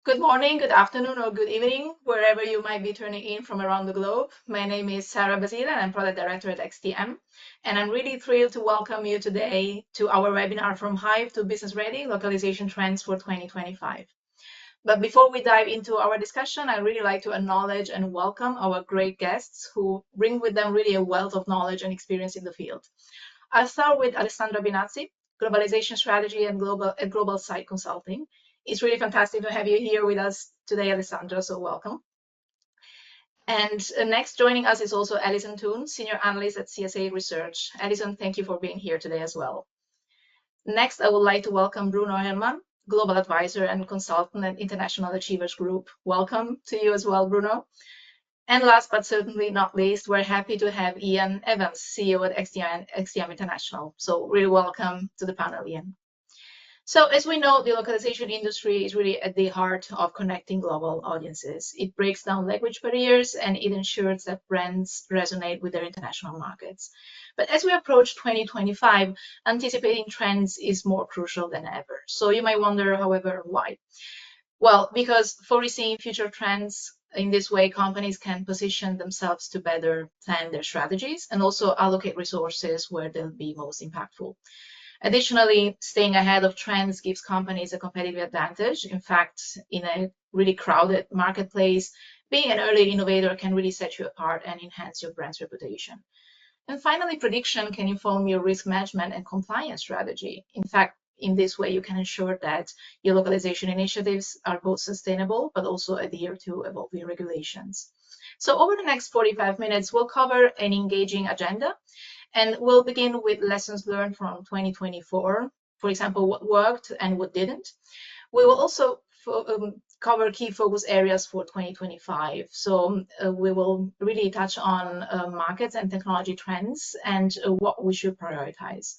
Good morning, good afternoon, or good evening, wherever you might be tuning in from around the globe. My name is Sarah Basile, and I'm Product Director at XTM. And I'm really thrilled to welcome you today to our webinar From Hive to Business Ready, Localization Trends for 2025. But before we dive into our discussion, I'd really like to acknowledge and welcome our great guests who bring with them really a wealth of knowledge and experience in the field. I'll start with Alessandra Binazzi, Globalization Strategy and Global Site Consulting. It's really fantastic to have you here with us today, Alessandra, so welcome. And next joining us is also Alison Toon, Senior Analyst at CSA Research. Alison, thank you for being here today as well. Next, I would like to welcome Bruno Herrmann, Global Advisor and Consultant at International Achievers Group. Welcome to you as well, Bruno. And last but certainly not least, we're happy to have Ian Evans, CEO at XTM International. So really welcome to the panel, Ian. So as we know, the localization industry is really at the heart of connecting global audiences. It breaks down language barriers and it ensures that brands resonate with their international markets. But as we approach 2025, anticipating trends is more crucial than ever. So you might wonder, however, why? Well, because foreseeing future trends in this way, companies can position themselves to better plan their strategies and also allocate resources where they'll be most impactful. Additionally, staying ahead of trends gives companies a competitive advantage. In fact, in a really crowded marketplace, being an early innovator can really set you apart and enhance your brand's reputation. And finally, prediction can inform your risk management and compliance strategy. In fact, in this way, you can ensure that your localization initiatives are both sustainable, but also adhere to evolving regulations. So over the next 45 minutes, we'll cover an engaging agenda, and we'll begin with lessons learned from 2024, for example, what worked and what didn't. We will also cover key focus areas for 2025. So we will really touch on markets and technology trends and what we should prioritize.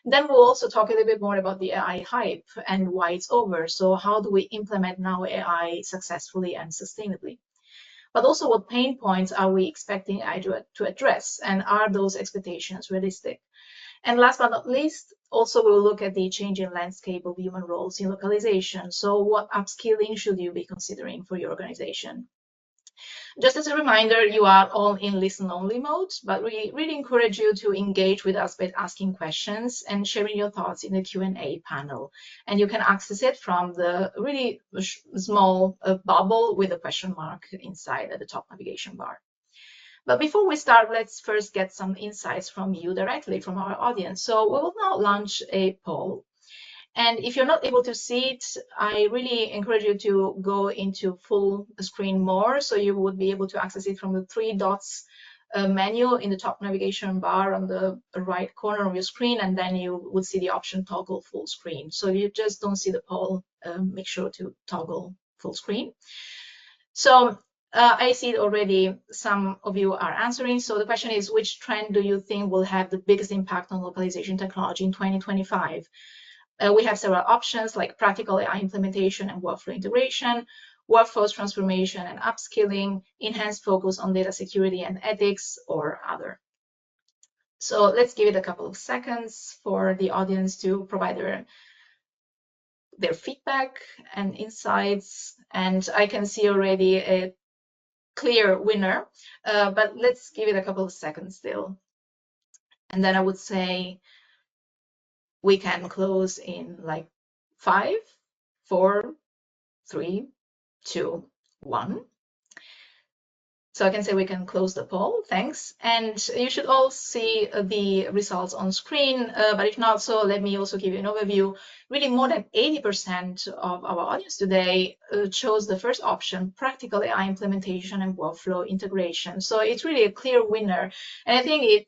Then we'll also talk a little bit more about the AI hype and why it's over. So how do we implement now AI successfully and sustainably? But also what pain points are we expecting AI to address, and are those expectations realistic? And last but not least, also we'll look at the changing landscape of human roles in localization. So what upskilling should you be considering for your organization? Just as a reminder, you are all in listen-only mode, but we really encourage you to engage with us by asking questions and sharing your thoughts in the Q&A panel. And you can access it from the really small bubble with a question mark inside at the top navigation bar. But before we start, let's first get some insights from you directly, from our audience. So we will now launch a poll. And if you're not able to see it, I really encourage you to go into full screen more, so you would be able to access it from the 3 dots menu in the top navigation bar on the right corner of your screen, and then you would see the option toggle full screen. So if you just don't see the poll, make sure to toggle full screen. So I see already some of you are answering. So the question is, which trend do you think will have the biggest impact on localization technology in 2025? We have several options like practical AI implementation and workflow integration, workforce transformation and upskilling, enhanced focus on data security and ethics, or other. So let's give it a couple of seconds for the audience to provide their feedback and insights. And I can see already a clear winner, but let's give it a couple of seconds still. And then I would say we can close in like 5, 4, 3, 2, 1. So I can say we can close the poll. Thanks. And you should all see the results on screen. But if not so, let me also give you an overview. Really, more than 80% of our audience today chose the first option, practical AI implementation and workflow integration. So it's really a clear winner. And I think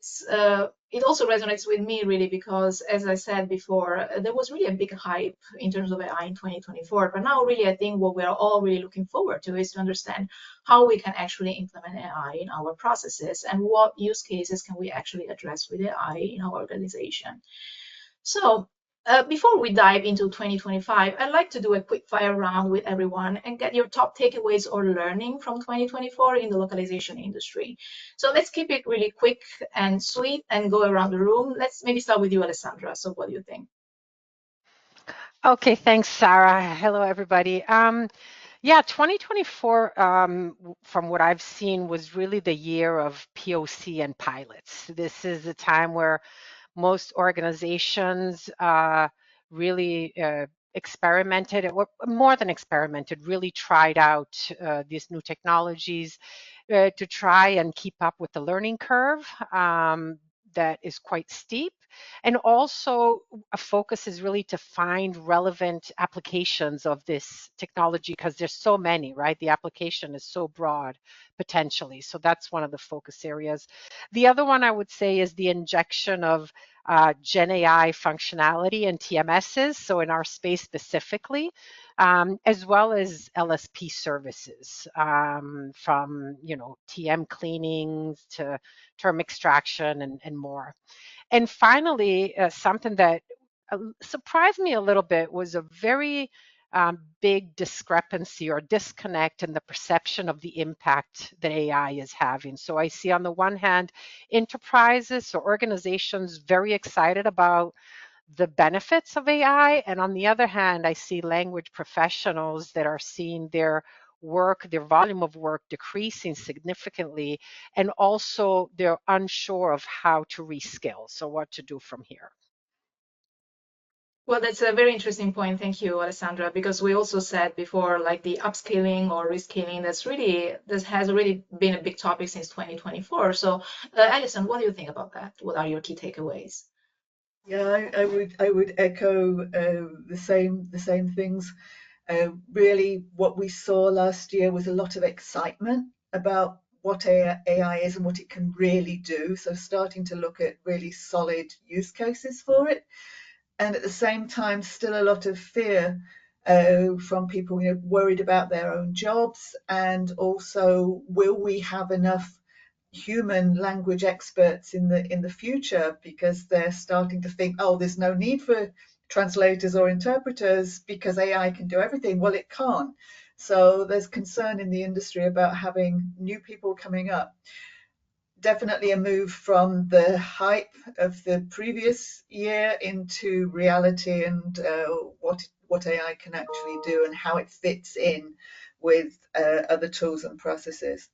it also resonates with me really because, as I said before, there was really a big hype in terms of AI in 2024. But now really I think what we're all really looking forward to is to understand how we can actually implement AI in our processes and what use cases can we actually address with AI in our organization. So before we dive into 2025, I'd like to do a quick fire round with everyone and get your top takeaways or learning from 2024 in the localization industry. So let's keep it really quick and sweet and go around the room. Let's maybe start with you, Alessandra. So what do you think? Okay, thanks, Sarah. Hello, everybody. Yeah, 2024, from what I've seen, was really the year of POC and pilots. This is a time where most organizations really experimented, or more than experimented, really tried out these new technologies to try and keep up with the learning curve that is quite steep. And also a focus is really to find relevant applications of this technology because there's so many, right? The application is so broad potentially. So that's one of the focus areas. The other one I would say is the injection of Gen AI functionality and TMSs, so in our space specifically, as well as LSP services, from TM cleanings to term extraction and more. And finally, something that surprised me a little bit was a very big discrepancy or disconnect in the perception of the impact that AI is having. So I see on the one hand, enterprises or organizations very excited about the benefits of AI. And on the other hand, I see language professionals that are seeing their work, their volume of work decreasing significantly, and also they're unsure of how to reskill. So what to do from here. Well, that's a very interesting point. Thank you, Alessandra, because we also said before, like the upskilling or reskilling, this has really been a big topic since 2024. So, Alison, what do you think about that? What are your key takeaways? Yeah, I would echo the same things. Really, what we saw last year was a lot of excitement about what AI is and what it can really do. So starting to look at really solid use cases for it, and at the same time, still a lot of fear from people, worried about their own jobs, and also, will we have enough human language experts in the future, because they're starting to think, oh, there's no need for translators or interpreters because AI can do everything. Well, it can't. So there's concern in the industry about having new people coming up. Definitely a move from the hype of the previous year into reality, and what AI can actually do and how it fits in with other tools and processes.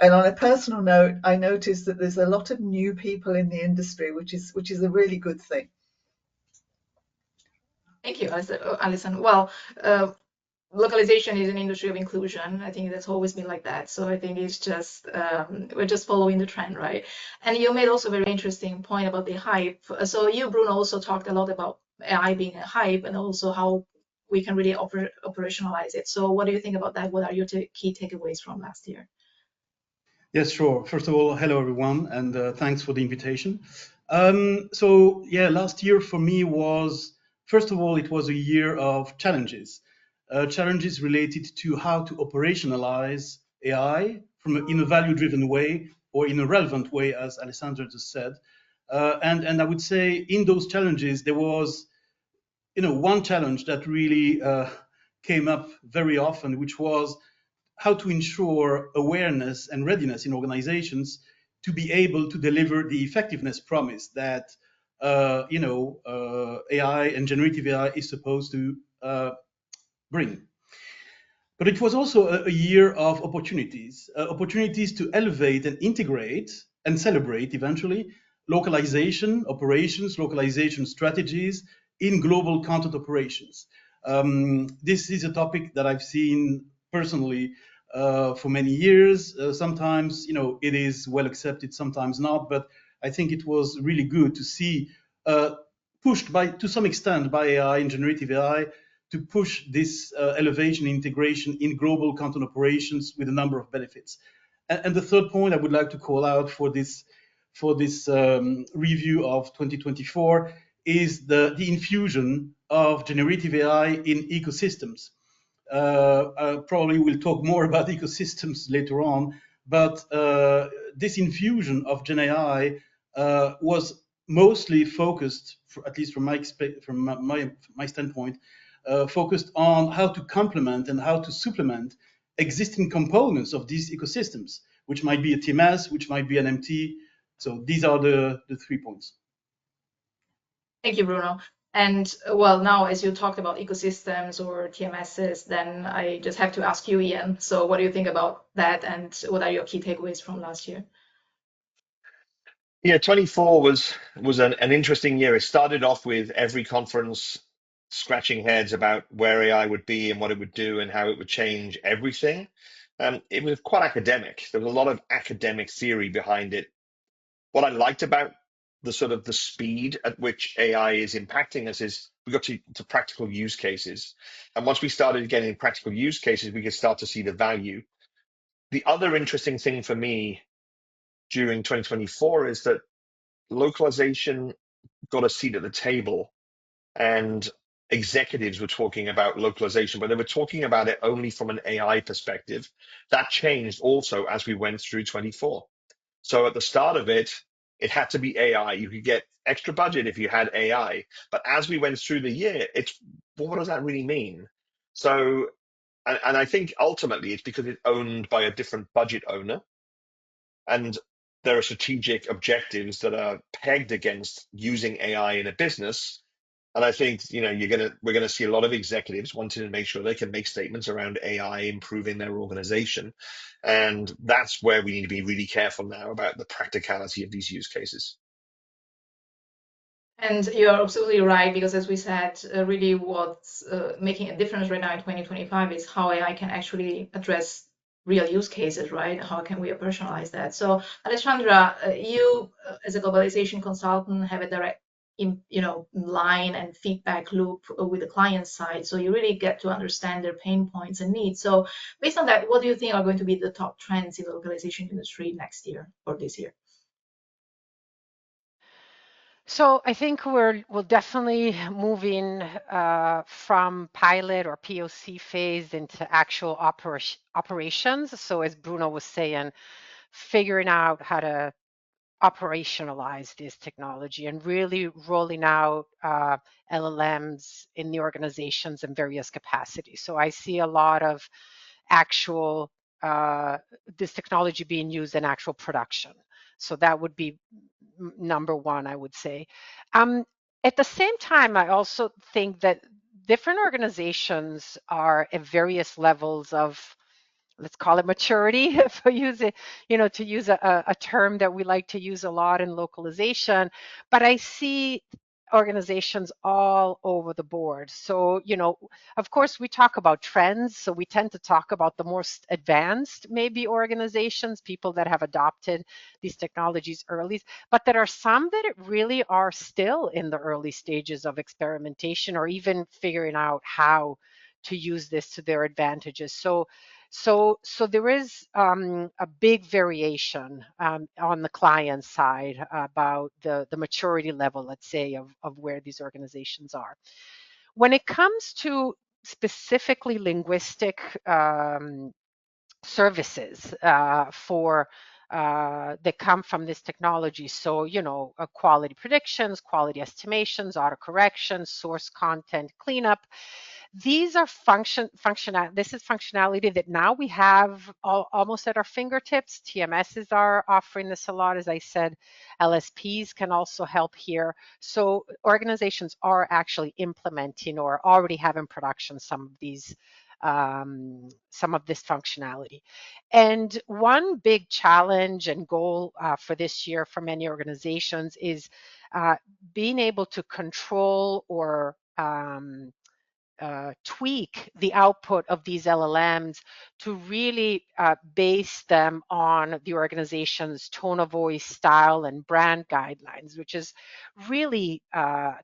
And on a personal note, I noticed that there's a lot of new people in the industry, which is a really good thing. Thank you, Alison. Well, localization is an industry of inclusion. I think that's always been like that. So I think it's just we're just following the trend, right? And you made also a very interesting point about the hype. So you, Bruno, also talked a lot about AI being a hype and also how we can really operationalize it. So what do you think about that? What are your key takeaways from last year? Yes, sure. First of all, hello everyone, and thanks for the invitation. So yeah, last year for me was, first of all, it was a year of challenges. Challenges related to how to operationalize AI in a value-driven way or in a relevant way, as Alessandra just said. And I would say in those challenges, there was, one challenge that really came up very often, which was how to ensure awareness and readiness in organizations to be able to deliver the effectiveness promise that AI and generative AI is supposed to bring. But it was also a year of opportunities, opportunities to elevate and integrate and celebrate eventually localization operations, localization strategies in global content operations. This is a topic that I've seen personally for many years. Sometimes, it is well accepted, sometimes not. But I think it was really good to see pushed to some extent by AI and generative AI to push this elevation integration in global content operations with a number of benefits. And the third point I would like to call out for this review of 2024 is the infusion of generative AI in ecosystems. Probably we'll talk more about ecosystems later on, but this infusion of Gen AI was mostly focused, at least from my standpoint, focused on how to complement and how to supplement existing components of these ecosystems, which might be a TMS, which might be an MT. So these are the 3 points. Thank you, Bruno. And well, now as you talked about ecosystems or TMSs, then I just have to ask you, Ian. So what do you think about that, and what are your key takeaways from last year? Yeah, 24 was an interesting year. It started off with every conference scratching heads about where AI would be and what it would do and how it would change everything. It was quite academic. There was a lot of academic theory behind it. What I liked about the sort of the speed at which AI is impacting us is we got to practical use cases. And once we started getting practical use cases, we could start to see the value. The other interesting thing for me during 2024 is that localization got a seat at the table, and executives were talking about localization, but they were talking about it only from an AI perspective. That changed also as we went through 24. So at the start of it, it had to be AI. You could get extra budget if you had AI. But as we went through the year, it's, well, what does that really mean? So, and I think ultimately it's because it's owned by a different budget owner, and there are strategic objectives that are pegged against using AI in a business. And I think we're gonna see a lot of executives wanting to make sure they can make statements around AI improving their organization, and that's where we need to be really careful now about the practicality of these use cases. And you're absolutely right, because as we said, really what's making a difference right now in 2025 is how AI can actually address real use cases, right? How can we personalize that? So, Alessandra, you as a globalization consultant have a direct, line and feedback loop with the client side. So you really get to understand their pain points and needs. So, based on that, what do you think are going to be the top trends in the localization industry next year or this year? So I think we'll definitely moving from pilot or POC phase into actual operations. So as Bruno was saying, figuring out how to operationalize this technology and really rolling out LLMs in the organizations in various capacities. So I see a lot of actual this technology being used in actual production. So that would be number one, I would say. At the same time, I also think that different organizations are at various levels of, let's call it maturity, if I use it, to use a term that we like to use a lot in localization. But I see organizations all over the board. So, of course, we talk about trends. So we tend to talk about the most advanced, maybe organizations, people that have adopted these technologies early, but there are some that really are still in the early stages of experimentation or even figuring out how to use this to their advantages. So there is a big variation on the client side about the maturity level, let's say, of where these organizations are. When it comes to specifically linguistic services for that come from this technology. So, quality predictions, quality estimations, auto corrections, source content cleanup. These are this is functionality that now we have almost at our fingertips. TMSs are offering this a lot. As I said, LSPs can also help here. So organizations are actually implementing or already have in production some of this functionality. And one big challenge and goal for this year for many organizations is being able to control or tweak the output of these LLMs to really base them on the organization's tone of voice, style, and brand guidelines, which is really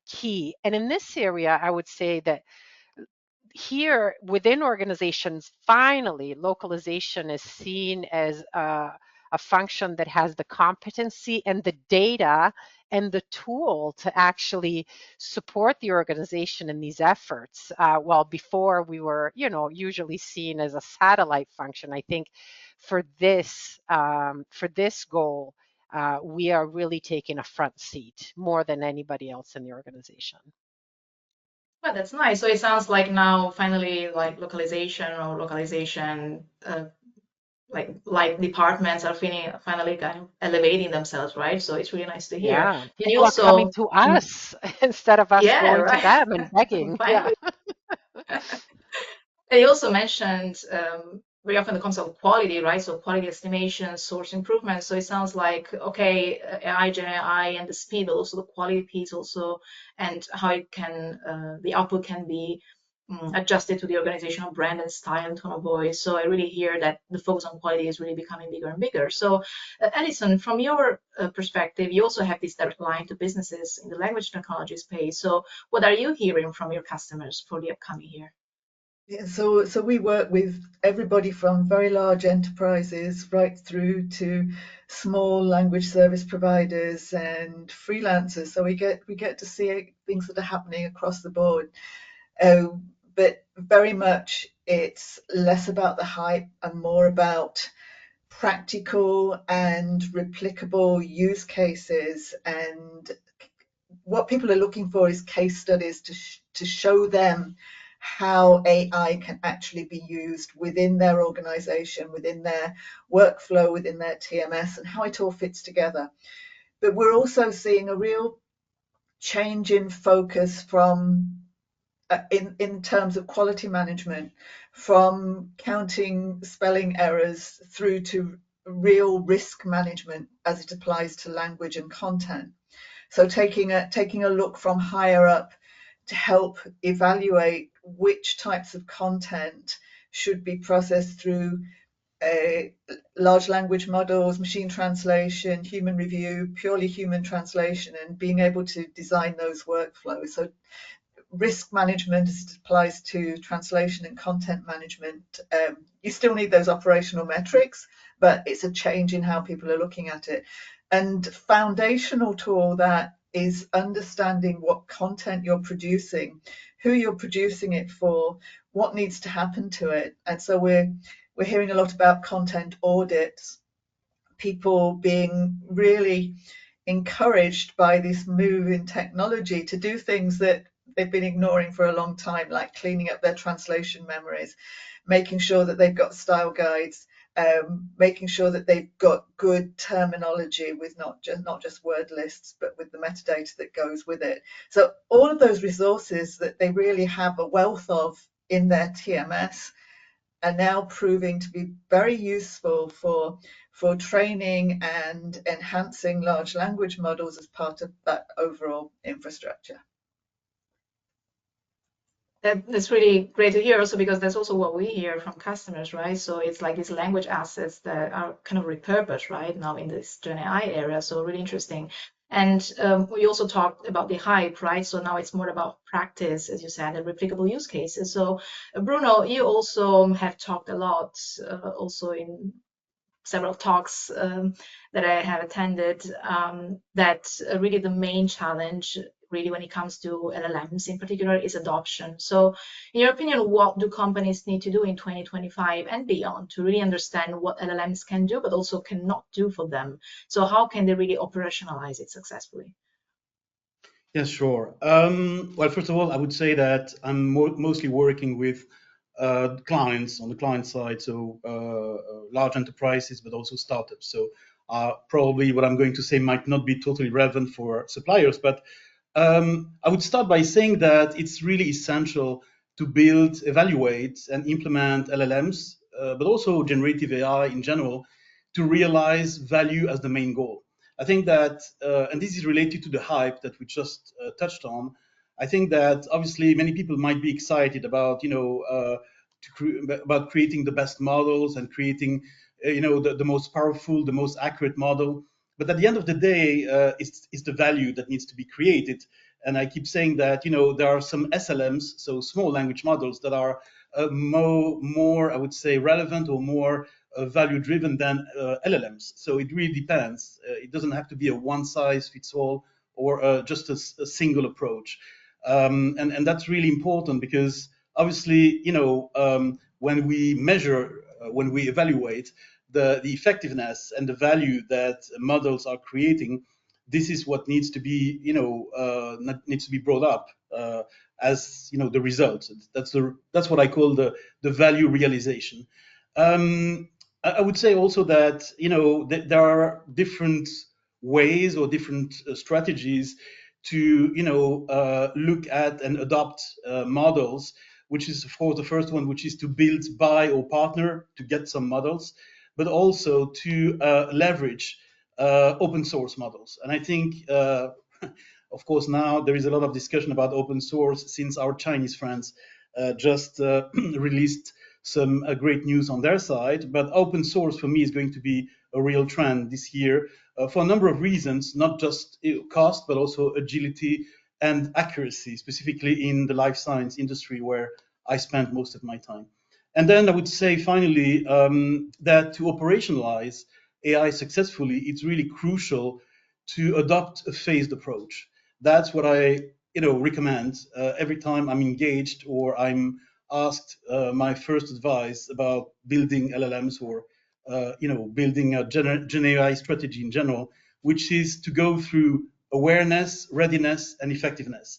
key. And in this area, I would say that here within organizations, finally, localization is seen as a function that has the competency and the data and the tool to actually support the organization in these efforts. While before we were, usually seen as a satellite function, I think for this goal, we are really taking a front seat more than anybody else in the organization. Well, that's nice. So it sounds like now finally like localization like departments are finally kind of elevating themselves, right? So it's really nice to hear. Yeah, And you people are coming also, to us instead of us yeah, going to right. them and begging. Yeah. Finally. And you also mentioned very often the concept of quality, right? So quality estimation, source improvement. So it sounds like, okay, AI, Gen AI, and the speed, but also the quality piece also, and how it can, the output can be adjusted to the organizational brand and style and tone of voice. So I really hear that the focus on quality is really becoming bigger and bigger. So Alison, from your perspective, you also have this direct line to businesses in the language technology space. So what are you hearing from your customers for the upcoming year? Yeah, so we work with everybody from very large enterprises right through to small language service providers and freelancers. So we get to see things that are happening across the board. But very much it's less about the hype and more about practical and replicable use cases. And what people are looking for is case studies to show them how AI can actually be used within their organization, within their workflow, within their TMS, and how it all fits together. But we're also seeing a real change in focus from in terms of quality management, from counting spelling errors through to real risk management as it applies to language and content. So taking a look from higher up to help evaluate which types of content should be processed through large language models, machine translation, human review, purely human translation, and being able to design those workflows. So risk management as it applies to translation and content management. You still need those operational metrics, but it's a change in how people are looking at it. And foundational to all that is understanding what content you're producing, who you're producing it for, what needs to happen to it. And so we're hearing a lot about content audits, people being really encouraged by this move in technology to do things that they've been ignoring for a long time, like cleaning up their translation memories, making sure that they've got style guides, making sure that they've got good terminology with not just word lists, but with the metadata that goes with it. So all of those resources that they really have a wealth of in their TMS are now proving to be very useful for training and enhancing large language models as part of that overall infrastructure. That's really great to hear also, because that's also what we hear from customers, right? So it's like these language assets that are kind of repurposed right now in this Gen AI area. So really interesting. And we also talked about the hype, right? So now it's more about practice, as you said, and replicable use cases. So Bruno, you also have talked a lot also in several talks that I have attended, that really the main challenge really when it comes to LLMs in particular is adoption. So in your opinion, what do companies need to do in 2025 and beyond to really understand what LLMs can do, but also cannot do for them? So how can they really operationalize it successfully? Yeah, sure. Well, first of all, I would say that I'm mostly working with clients on the client side, so large enterprises, but also startups. So probably what I'm going to say might not be totally relevant for suppliers, but I would start by saying that it's really essential to build, evaluate, and implement LLMs, but also generative AI in general, to realize value as the main goal. I think that, and this is related to the hype that we just touched on. I think that obviously many people might be excited about, about creating the best models and creating, the most powerful, the most accurate model. But at the end of the day, it's the value that needs to be created. And I keep saying that, there are some SLMs, so small language models, that are more, I would say, relevant or more value driven than LLMs. So it really depends. It doesn't have to be a one size fits all or just a single approach. And that's really important because obviously, when we measure, when we evaluate the effectiveness and the value that models are creating, this is what needs to be, needs to be brought up as the results. That's what I call the value realization. I would say also that there are different ways or different strategies to look at and adopt models. Which is, of course, the first one, which is to build, buy, or partner to get some models, but also to leverage open source models. And I think, of course, now there is a lot of discussion about open source since our Chinese friends just released some great news on their side. But open source for me is going to be a real trend this year for a number of reasons, not just cost, but also agility and accuracy, specifically in the life science industry where I spent most of my time. And then I would say finally that to operationalize AI successfully, it's really crucial to adopt a phased approach. That's what I recommend every time I'm engaged or I'm asked my first advice about building LLMs or building a Gen AI strategy in general, which is to go through awareness, readiness, and effectiveness.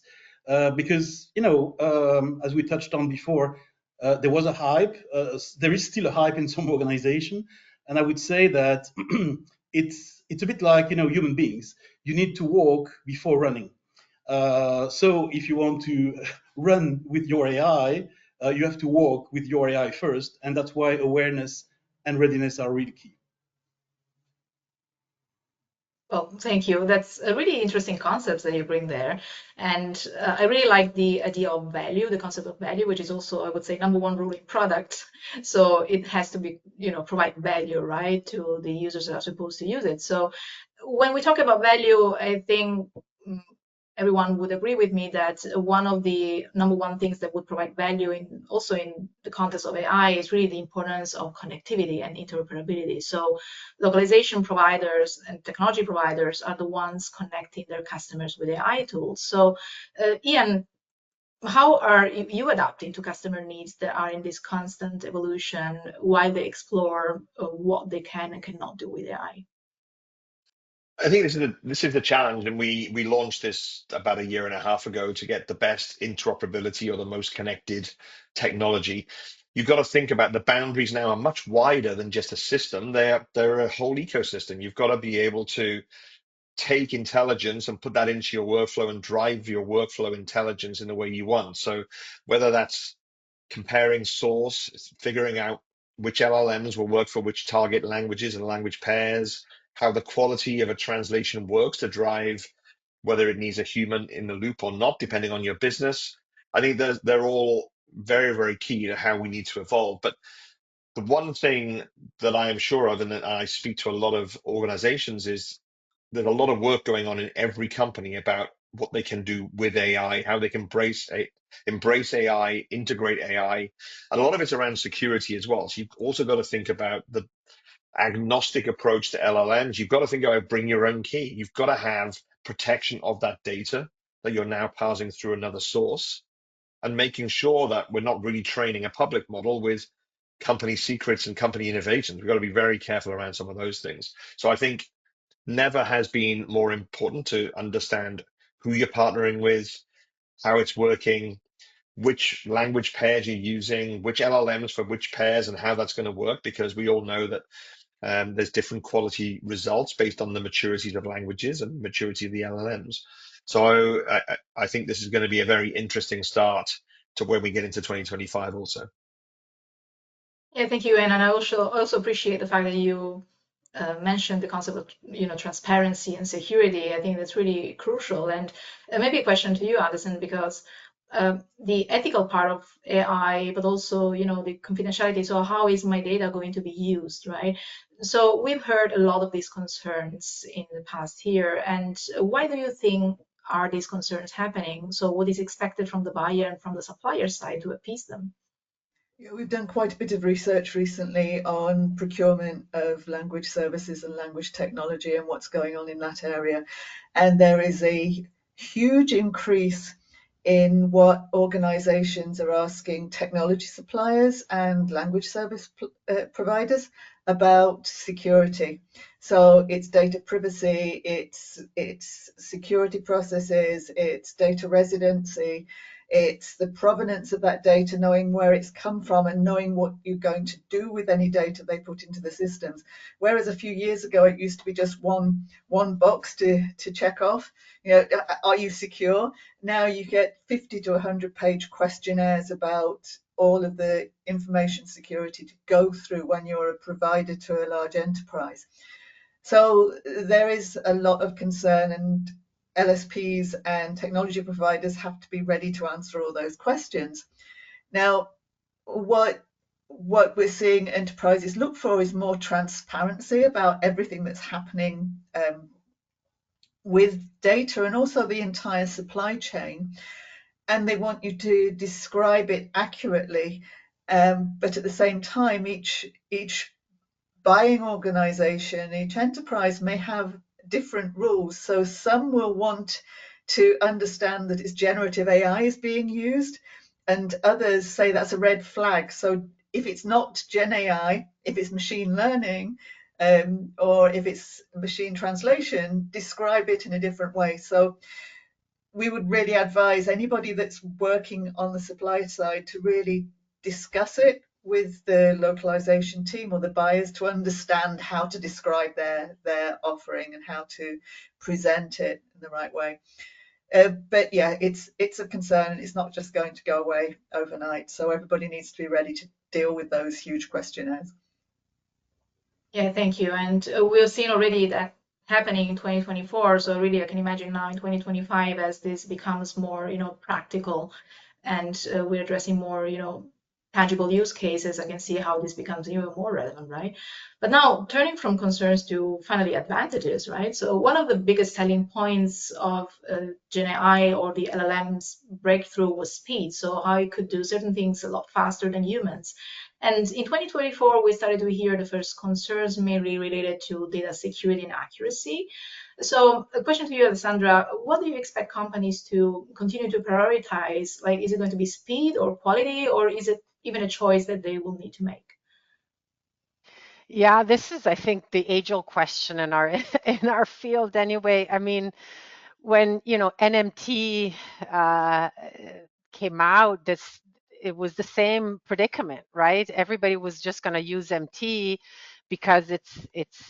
Because as we touched on before, there was a hype. There is still a hype in some organization, and I would say that it's a bit like human beings. You need to walk before running. So if you want to run with your AI, you have to walk with your AI first, and that's why awareness and readiness are really key. Well, thank you. That's a really interesting concepts that you bring there. And I really like the idea of value, the concept of value, which is also, I would say, number one rule in product. So it has to be, provide value, right, to the users that are supposed to use it. So when we talk about value, I think everyone would agree with me that one of the number one things that would provide value also in the context of AI is really the importance of connectivity and interoperability. So localization providers and technology providers are the ones connecting their customers with AI tools. So Ian, how are you adapting to customer needs that are in this constant evolution while they explore what they can and cannot do with AI? I think this is the challenge, and we launched this about a year and a half ago to get the best interoperability or the most connected technology. You've got to think about the boundaries now are much wider than just a system. They're a whole ecosystem. You've got to be able to take intelligence and put that into your workflow and drive your workflow intelligence in the way you want. So whether that's comparing source, figuring out which LLMs will work for which target languages and language pairs, how the quality of a translation works to drive whether it needs a human in the loop or not, depending on your business. I think they're all very, very key to how we need to evolve. But the one thing that I am sure of, and that I speak to a lot of organizations, is there's a lot of work going on in every company about what they can do with AI, how they can embrace AI, integrate AI. And a lot of it's around security as well. So you've also got to think about the agnostic approach to LLMs. You've got to think about bring your own key. You've got to have protection of that data that you're now passing through another source, and making sure that we're not really training a public model with company secrets and company innovations. We've got to be very careful around some of those things. So I think never has been more important to understand who you're partnering with, how it's working, which language pairs you're using, which LLMs for which pairs, and how that's going to work, because we all know that there's different quality results based on the maturities of languages and maturity of the LLMs. So I think this is going to be a very interesting start to when we get into 2025 also. Yeah, thank you. And I also appreciate the fact that you mentioned the concept of transparency and security. I think that's really crucial. And maybe a question to you, Alison, because the ethical part of AI, but also the confidentiality. So how is my data going to be used, right? So we've heard a lot of these concerns in the past year. And why do you think are these concerns happening? So what is expected from the buyer and from the supplier side to appease them? Yeah, we've done quite a bit of research recently on procurement of language services and language technology and what's going on in that area. And there is a huge increase in what organizations are asking technology suppliers and language service providers about security. So it's data privacy, it's security processes, it's data residency, it's the provenance of that data, knowing where it's come from and knowing what you're going to do with any data they put into the systems. Whereas a few years ago, it used to be just one box to check off. You know, are you secure? Now you get 50 to 100 page questionnaires about all of the information security to go through when you're a provider to a large enterprise. So there is a lot of concern, and LSPs and technology providers have to be ready to answer all those questions. Now, what we're seeing enterprises look for is more transparency about everything that's happening with data and also the entire supply chain. And they want you to describe it accurately, but at the same time, each buying organization, each enterprise may have different rules. So some will want to understand that it's generative AI is being used, and others say that's a red flag. So if it's not Gen AI, if it's machine learning, or if it's machine translation, describe it in a different way. So we would really advise anybody that's working on the supply side to really discuss it with the localization team or the buyers to understand how to describe their offering and how to present it in the right way. But yeah, it's a concern, and it's not just going to go away overnight. So everybody needs to be ready to deal with those huge questionnaires. Yeah, thank you. And we've seen already that happening in 2024. So really, I can imagine now in 2025 as this becomes more, practical, and we're addressing more, tangible use cases. I can see how this becomes even more relevant, right? But now turning from concerns to finally advantages, right? So one of the biggest selling points of Gen AI or the LLM's breakthrough was speed. So how you could do certain things a lot faster than humans. And in 2024, we started to hear the first concerns mainly related to data security and accuracy. So a question to you, Alessandra, what do you expect companies to continue to prioritize? Like, is it going to be speed or quality, or is it even a choice that they will need to make? Yeah, this is, I think, the age-old question in our in our field anyway. I mean, when NMT came out, it was the same predicament, right? Everybody was just going to use MT because it's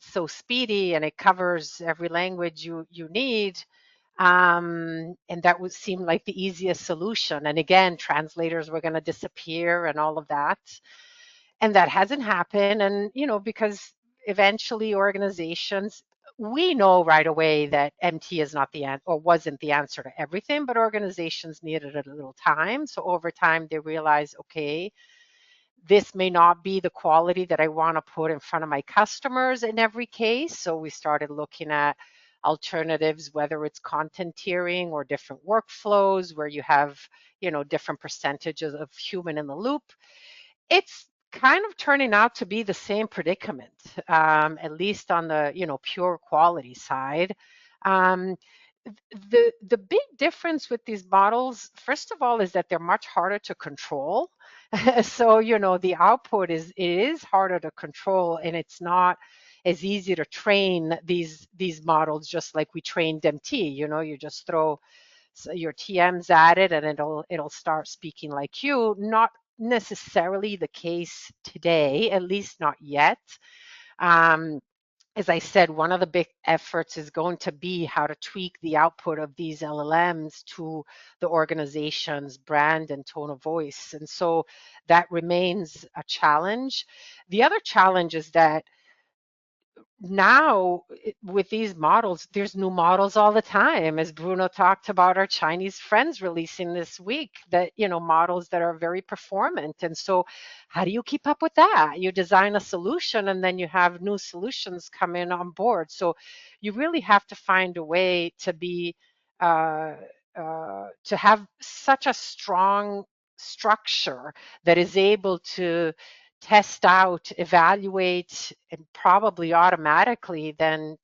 so speedy and it covers every language you need. And that would seem like the easiest solution. And again, translators were going to disappear and all of that. And that hasn't happened. And, because eventually organizations, we know right away that MT is not the answer or wasn't the answer to everything, but organizations needed a little time. So over time, they realized, okay, this may not be the quality that I want to put in front of my customers in every case. So we started looking at alternatives, whether it's content tiering or different workflows where you have, different percentages of human in the loop. It's kind of turning out to be the same predicament, at least on the, pure quality side. Um, the big difference with these models, first of all, is that they're much harder to control. So, the output it is harder to control, and it's not as easy to train these models just like we trained MT. You just throw your TMs at it and it'll start speaking like you. Not necessarily the case today, at least not yet. As I said, one of the big efforts is going to be how to tweak the output of these LLMs to the organization's brand and tone of voice. And so that remains a challenge. The other challenge is that now with these models, there's new models all the time. As Bruno talked about our Chinese friends releasing this week, that, models that are very performant. And so how do you keep up with that? You design a solution and then you have new solutions come in on board. So you really have to find a way to be, to have such a strong structure that is able to test out, evaluate, and probably automatically then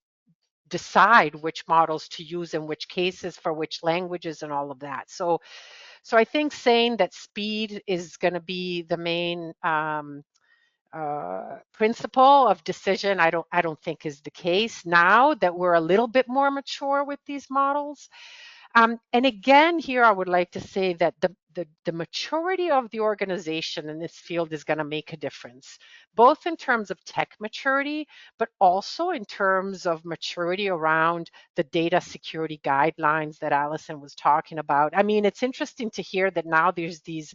decide which models to use in which cases for which languages and all of that. So I think saying that speed is going to be the main principle of decision, I don't think is the case now that we're a little bit more mature with these models. And again, here I would like to say that the maturity of the organization in this field is going to make a difference, both in terms of tech maturity, but also in terms of maturity around the data security guidelines that Alison was talking about. I mean, it's interesting to hear that now there's these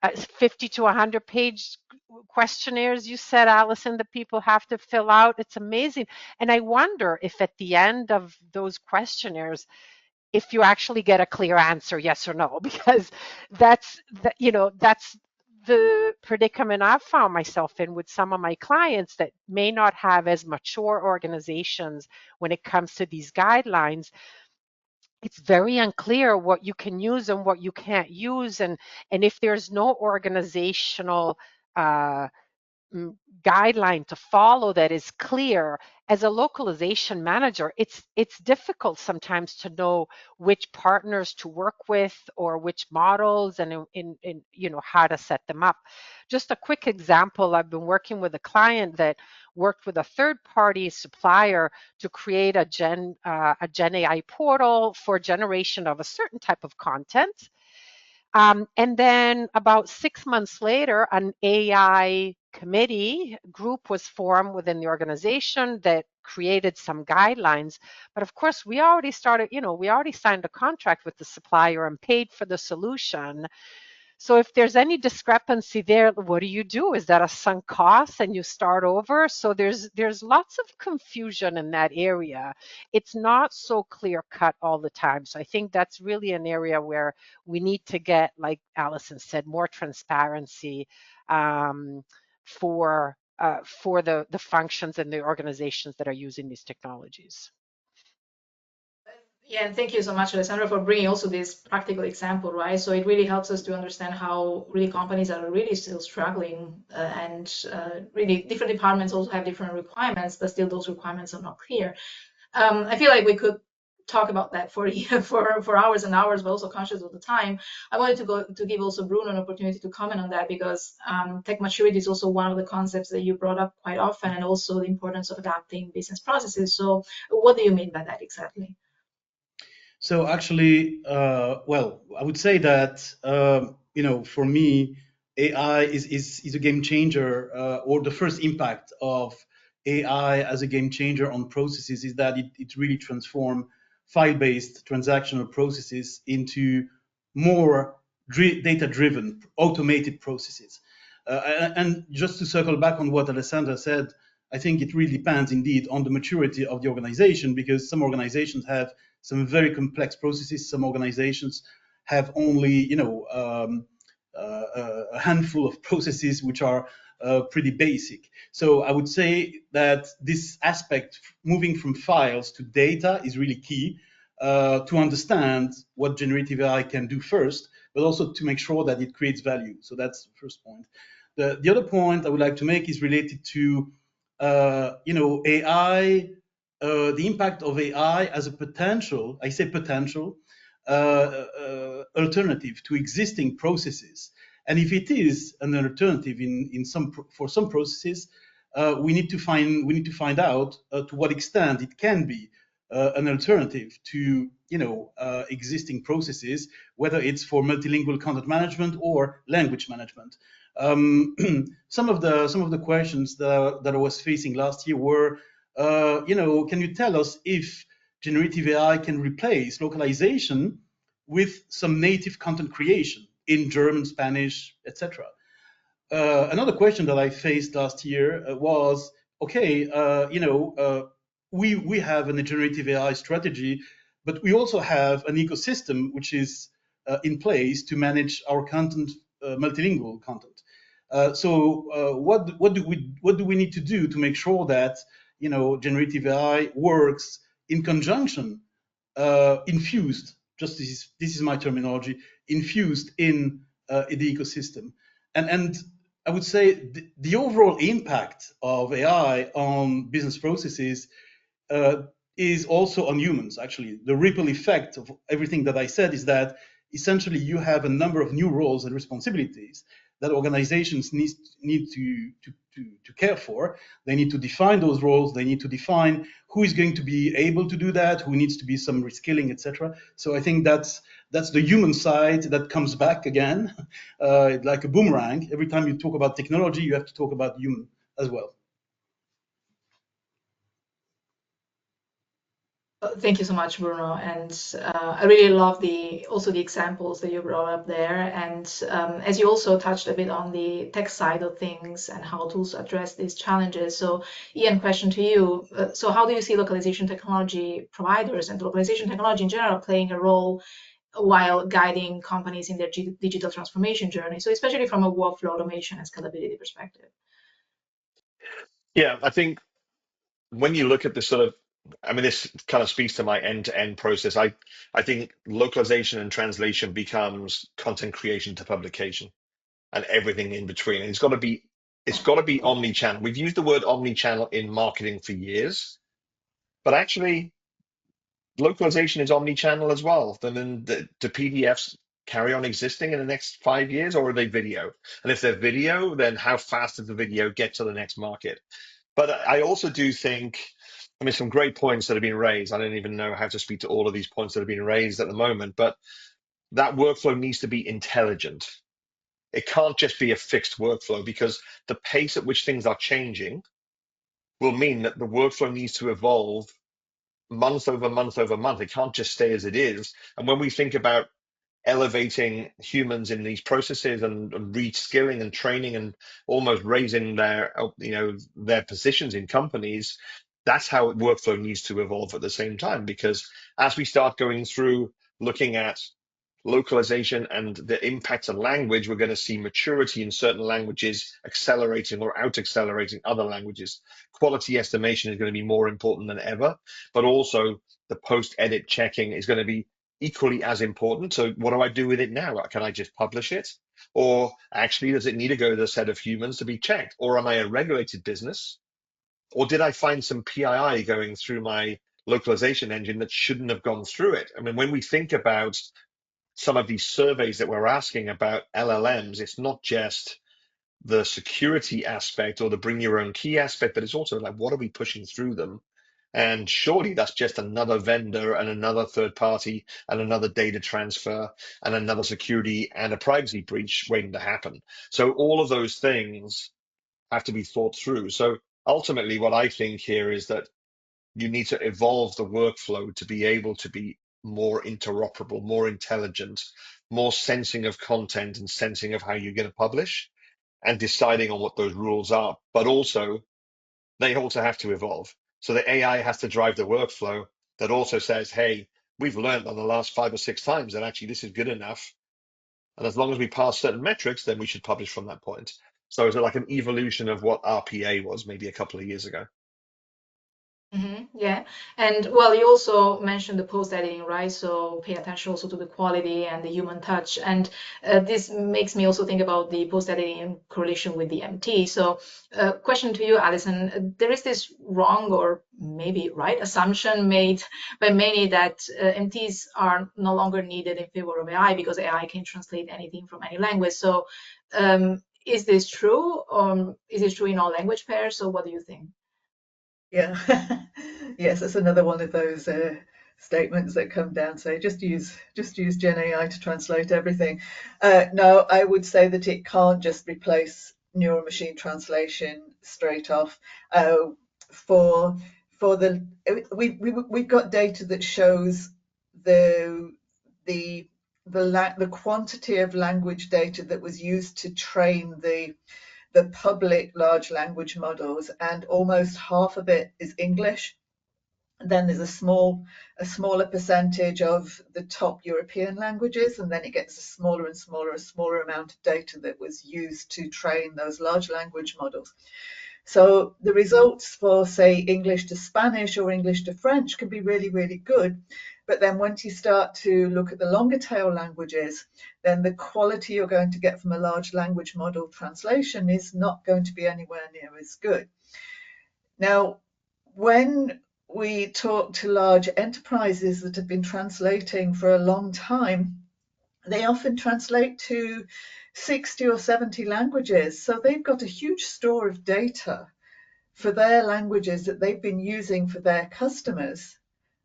50 to 100 page questionnaires, you said, Alison, that people have to fill out. It's amazing. And I wonder if at the end of those questionnaires, if you actually get a clear answer, yes or no, because that's that's the predicament I've found myself in with some of my clients that may not have as mature organizations when it comes to these guidelines. It's very unclear what you can use and what you can't use, and if there's no organizational guideline to follow that is clear, as a localization manager, it's difficult sometimes to know which partners to work with or which models, and in how to set them up. Just a quick example, I've been working with a client that worked with a third-party supplier to create a Gen AI portal for generation of a certain type of content. And then about 6 months later, an AI committee group was formed within the organization that created some guidelines. But of course, we already signed a contract with the supplier and paid for the solution. So if there's any discrepancy there, what do? Is that a sunk cost and you start over? So there's lots of confusion in that area. It's not so clear cut all the time. So I think that's really an area where we need to get, like Alison said, more transparency for the functions and the organizations that are using these technologies. Yeah, and thank you so much, Alessandra, for bringing also this practical example, right? So it really helps us to understand how really companies are really still struggling, and really different departments also have different requirements, but still those requirements are not clear. I feel like we could talk about that for hours and hours, but also conscious of the time. I wanted to give also Bruno an opportunity to comment on that, because tech maturity is also one of the concepts that you brought up quite often, and also the importance of adapting business processes. So what do you mean by that exactly? So actually, well, I would say that for me, AI is a game changer, or the first impact of AI as a game changer on processes is that it really transforms file-based transactional processes into more data-driven, automated processes. And just to circle back on what Alessandra said, I think it really depends indeed on the maturity of the organization, because some organizations have some very complex processes. Some organizations have only, a handful of processes which are pretty basic. So I would say that this aspect, moving from files to data, is really key to understand what generative AI can do first, but also to make sure that it creates value. So that's the first point. The other point I would like to make is related to, AI. The impact of AI as a potential, I say potential, alternative to existing processes. And if it is an alternative for some processes, we need to find out to what extent it can be an alternative to existing processes, whether it's for multilingual content management or language management. Some of the questions that I was facing last year were, can you tell us if generative AI can replace localization with some native content creation in German, Spanish, etc.? Another question that I faced last year was, okay, we have a generative AI strategy, but we also have an ecosystem which is in place to manage our content, multilingual content. So what do we need to do to make sure that generative AI works in conjunction, infused? Just this is my terminology, infused in the ecosystem, and I would say the overall impact of AI on business processes is also on humans. Actually, the ripple effect of everything that I said is that essentially you have a number of new roles and responsibilities that organizations need to care for. They need to define those roles. They need to define who is going to be able to do that, who needs to be some reskilling, etc. So I think that's the human side that comes back again, like a boomerang. Every time you talk about technology, you have to talk about human as well. Thank you so much, Bruno. And I really love also the examples that you brought up there. And as you also touched a bit on the tech side of things and how tools address these challenges. So Ian, question to you. So how do you see localization technology providers and localization technology in general playing a role while guiding companies in their digital transformation journey? So especially from a workflow automation and scalability perspective. Yeah, I think when you look at this sort of, I mean, this kind of speaks to my end-to-end process. I think localization and translation becomes content creation to publication and everything in between. And it's got to be omni-channel. We've used the word omni-channel in marketing for years, but actually localization is omni-channel as well. Then do PDFs carry on existing in the next 5 years, or are they video? And if they're video, then how fast does the video get to the next market? But I also do think, I mean, some great points that have been raised. I don't even know how to speak to all of these points that have been raised at the moment, but that workflow needs to be intelligent. It can't just be a fixed workflow, because the pace at which things are changing will mean that the workflow needs to evolve month over month over month. It can't just stay as it is. And when we think about elevating humans in these processes and reskilling and training and almost raising their positions in companies, that's how workflow needs to evolve at the same time. Because as we start going through looking at localization and the impact on language, we're going to see maturity in certain languages accelerating or out accelerating other languages. Quality estimation is going to be more important than ever, but also the post-edit checking is going to be equally as important. So what do I do with it now? Can I just publish it? Or actually, does it need to go to a set of humans to be checked? Or am I a regulated business? Or did I find some PII going through my localization engine that shouldn't have gone through it? I mean, when we think about some of these surveys that we're asking about LLMs, it's not just the security aspect or the bring your own key aspect, but it's also like, what are we pushing through them? And surely that's just another vendor and another third party and another data transfer and another security and a privacy breach waiting to happen. So all of those things have to be thought through. So ultimately, what I think here is that you need to evolve the workflow to be able to be more interoperable, more intelligent, more sensing of content and sensing of how you're going to publish and deciding on what those rules are. But also, they also have to evolve. So the AI has to drive the workflow that also says, hey, we've learned on the last 5 or 6 times that actually this is good enough. And as long as we pass certain metrics, then we should publish from that point. So it's like an evolution of what RPA was maybe a couple of years ago. Yeah, and well, you also mentioned the post editing, right? So pay attention also to the quality and the human touch. And this makes me also think about the post editing in correlation with the MT. So, question to you, Alison. There is this wrong or maybe right assumption made by many that MTs are no longer needed in favor of AI because AI can translate anything from any language. So, is this true? Is it true in all language pairs? So, what do you think? Yeah, yes, that's another one of those statements that come down. Say just use Gen AI to translate everything. No, I would say that it can't just replace neural machine translation straight off. For the we've got data that shows the quantity of language data that was used to train the public large language models, and almost half of it is English. Then there's a smaller percentage of the top European languages, and then it gets a smaller and smaller amount of data that was used to train those large language models. So the results for, say, English to Spanish or English to French can be really, really good. But then once you start to look at the longer tail languages, then the quality you're going to get from a large language model translation is not going to be anywhere near as good. Now, when we talk to large enterprises that have been translating for a long time, they often translate to 60 or 70 languages. So they've got a huge store of data for their languages that they've been using for their customers,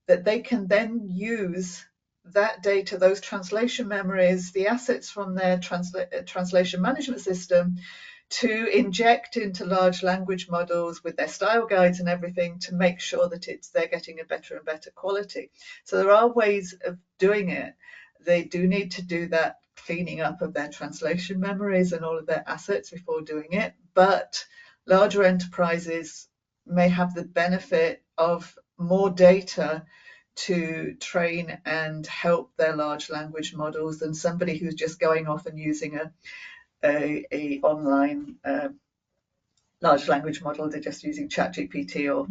that they can then use that data, those translation memories, the assets from their translation management system, to inject into large language models with their style guides and everything to make sure that they're getting a better and better quality. So there are ways of doing it. They do need to do that cleaning up of their translation memories and all of their assets before doing it. But larger enterprises may have the benefit of more data to train and help their large language models than somebody who's just going off and using a online large language model. They're just using ChatGPT or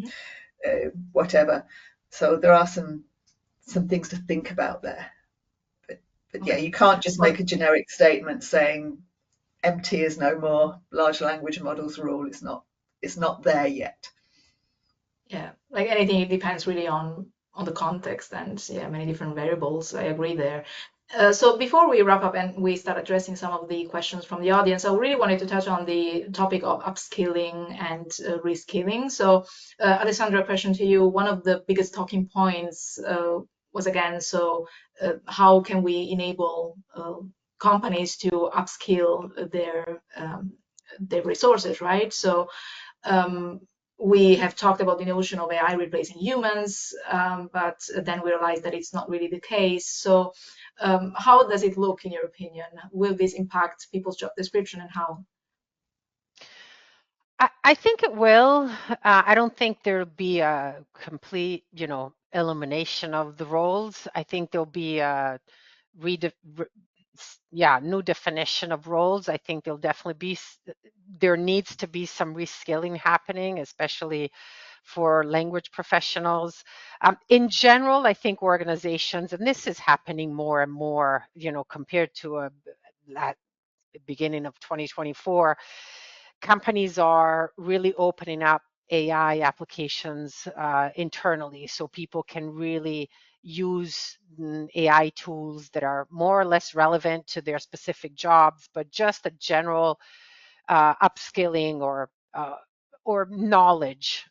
whatever. So there are some things to think about there. But yeah, you can't just make a generic statement saying MT is no more, large language models rule. It's not there yet. Yeah, like anything, it depends really on the context and yeah, many different variables. I agree there. So before we wrap up and we start addressing some of the questions from the audience, I really wanted to touch on the topic of upskilling and reskilling. So Alessandra, a question to you. One of the biggest talking points was again, so how can we enable companies to upskill their resources, right? So we have talked about the notion of AI replacing humans, but then we realized that it's not really the case. So how does it look in your opinion? Will this impact people's job description and how? I think it will. I don't think there'll be a complete, elimination of the roles. I think there'll be a new definition of roles. I think there needs to be some reskilling happening, especially for language professionals. In general, I think organizations, and this is happening more and more, compared to at the beginning of 2024, companies are really opening up AI applications internally, so people can really use AI tools that are more or less relevant to their specific jobs, but just a general upskilling or knowledge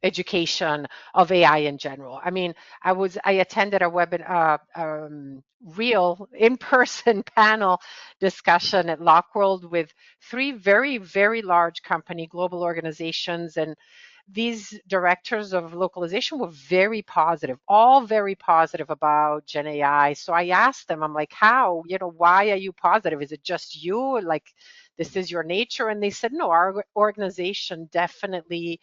education of AI in general. I mean, I attended a real in-person panel discussion at Lockworld with 3 very, very large global organizations, and these directors of localization were all very positive about Gen AI. So I asked them, I'm like, how, why are you positive? Is it just you? Like, this is your nature? And they said, no, our organization definitely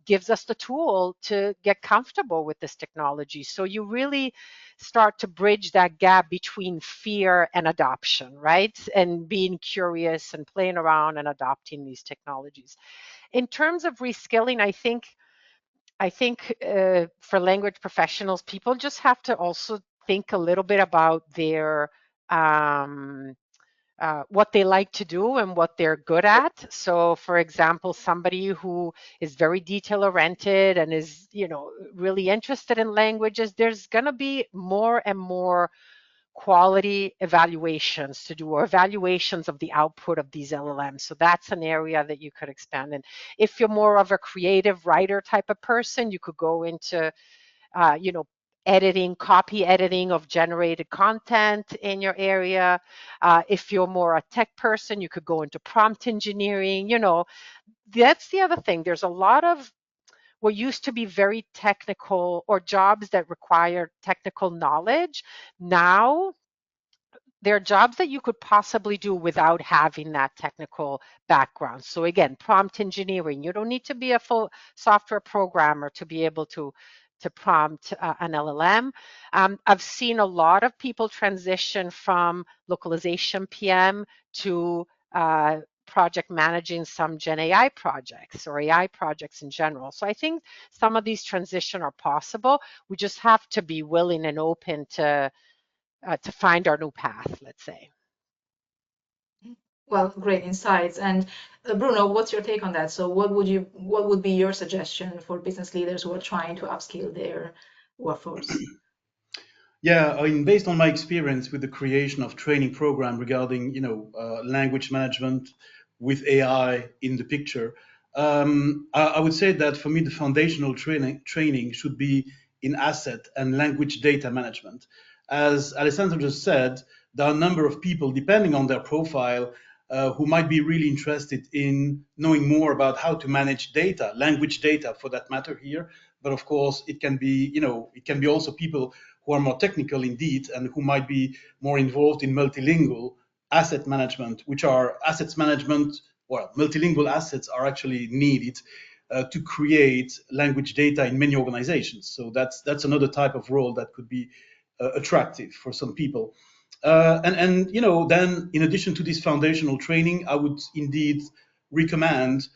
gives us the tool to get comfortable with this technology. So you really start to bridge that gap between fear and adoption, right? And being curious and playing around and adopting these technologies. In terms of reskilling, I think for language professionals, people just have to also think a little bit about their what they like to do and what they're good at. So, for example, somebody who is very detail-oriented and is, really interested in languages, there's going to be more and more quality evaluations to do, or evaluations of the output of these LLMs. So that's an area that you could expand in. If you're more of a creative writer type of person, you could go into, copy editing of generated content in your area. If you're more a tech person, you could go into prompt engineering. That's the other thing. There's a lot of what used to be very technical, or jobs that require technical knowledge. Now there are jobs that you could possibly do without having that technical background. So again, prompt engineering, you don't need to be a full software programmer to be able to prompt an LLM. I've seen a lot of people transition from localization PM to project managing some Gen AI projects or AI projects in general. So I think some of these transitions are possible. We just have to be willing and open to find our new path, let's say. Well, great insights. And Bruno, what's your take on that? So what would be your suggestion for business leaders who are trying to upskill their workforce? Yeah, I mean, based on my experience with the creation of training program regarding, language management with AI in the picture, I would say that for me the foundational training should be in asset and language data management. As Alessandra just said, there are a number of people, depending on their profile, who might be really interested in knowing more about how to manage data, language data for that matter here. But of course, it can be, it can be also people who are more technical indeed and who might be more involved in multilingual asset management, which are assets management, well, multilingual assets are actually needed to create language data in many organizations. So that's another type of role that could be attractive for some people. And then in addition to this foundational training, I would indeed recommend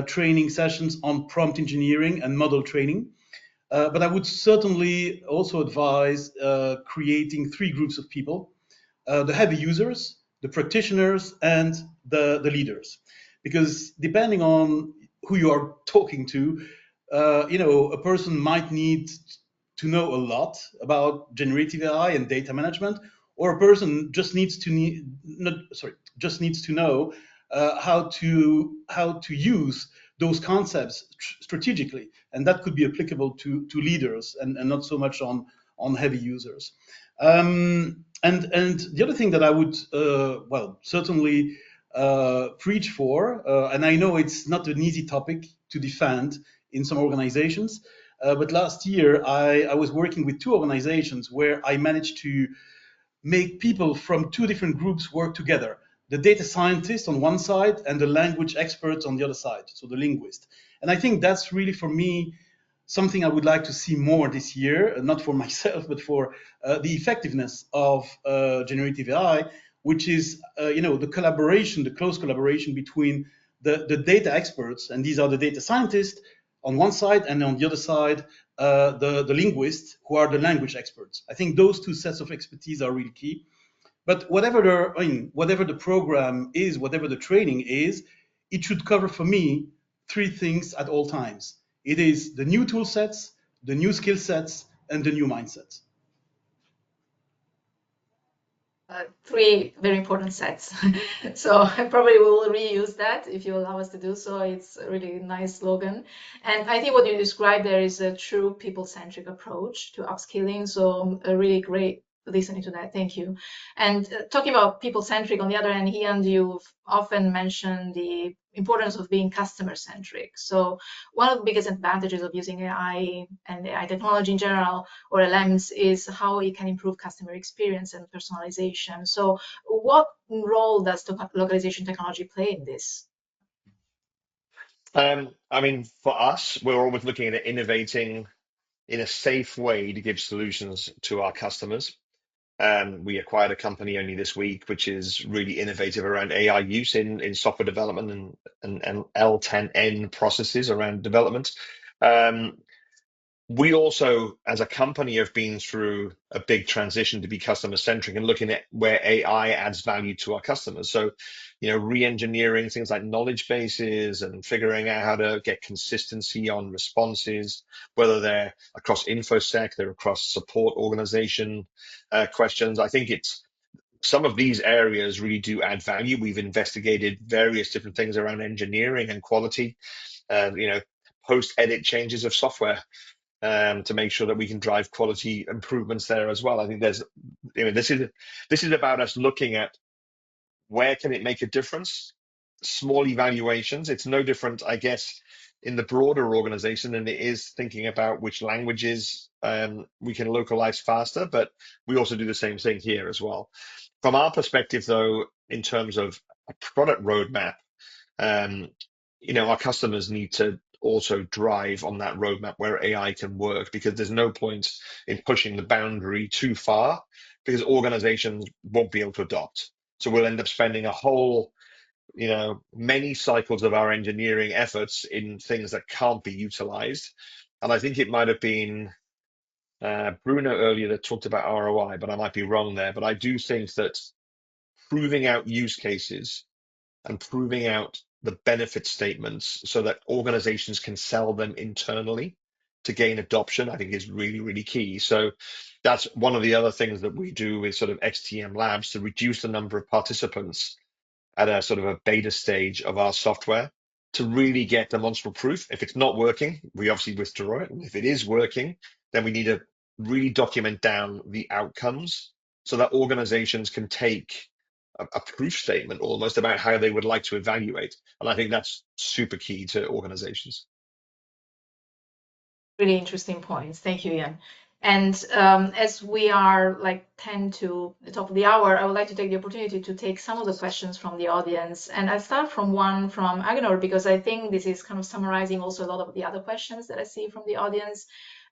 training sessions on prompt engineering and model training. But I would certainly also advise creating three groups of people: the heavy users, the practitioners, and the leaders. Because depending on who you are talking to, a person might need to know a lot about generative AI and data management, or a person just needs to just needs to know how to use those concepts strategically, and that could be applicable to leaders and not so much on heavy users. And the other thing that I would certainly preach for, and I know it's not an easy topic to defend in some organizations, but last year I was working with two organizations where I managed to make people from two different groups work together: the data scientist on one side and the language experts on the other side, so the linguist. And I think that's really, for me, something I would like to see more this year, not for myself, but for the effectiveness of generative AI, which is, the collaboration, the close collaboration between the data experts, and these are the data scientists on one side, and on the other side, the linguists, who are the language experts. I think those two sets of expertise are really key. But whatever the program is, whatever the training is, it should cover for me three things at all times. It is the new tool sets, the new skill sets, and the new mindsets. Three very important sets. So I probably will reuse that if you allow us to do so. It's a really nice slogan. And I think what you described there is a true people-centric approach to upskilling. So a really great listening to that. Thank you. And talking about people-centric, on the other hand, Ian, you've often mentioned the importance of being customer-centric. So one of the biggest advantages of using AI and AI technology in general, or LMs, is how it can improve customer experience and personalization. So what role does localization technology play in this? I mean, for us, we're always looking at innovating in a safe way to give solutions to our customers. We acquired a company only this week, which is really innovative around AI use in software development and L10N processes around development. We also, as a company, have been through a big transition to be customer centric and looking at where AI adds value to our customers. So, re-engineering things like knowledge bases and figuring out how to get consistency on responses, whether they're across InfoSec, they're across support organization questions. I think it's some of these areas really do add value. We've investigated various different things around engineering and quality, post-edit changes of software to make sure that we can drive quality improvements there as well. I think this is about us looking at where can it make a difference. Small evaluations. It's no different, I guess, in the broader organization than it is thinking about which languages we can localize faster. But we also do the same thing here as well. From our perspective, though, in terms of a product roadmap, our customers need to also drive on that roadmap where AI can work, because there's no point in pushing the boundary too far, because organizations won't be able to adopt. So we'll end up spending a whole, many cycles of our engineering efforts in things that can't be utilized. And I think it might have been Bruno earlier that talked about ROI, but I might be wrong there. But I do think that proving out use cases and proving out the benefit statements so that organizations can sell them internally to gain adoption, I think is really, really key. So that's one of the other things that we do with sort of XTM Labs to reduce the number of participants at a sort of a beta stage of our software to really get demonstrable proof. If it's not working, we obviously withdraw it. And if it is working, then we need to really document down the outcomes so that organizations can take a proof statement almost about how they would like to evaluate. And I think that's super key to organizations. Really interesting points. Thank you, Ian. And as we are like 10 to the top of the hour, I would like to take the opportunity to take some of the questions from the audience. And I'll start from one from Agenor, because I think this is kind of summarizing also a lot of the other questions that I see from the audience.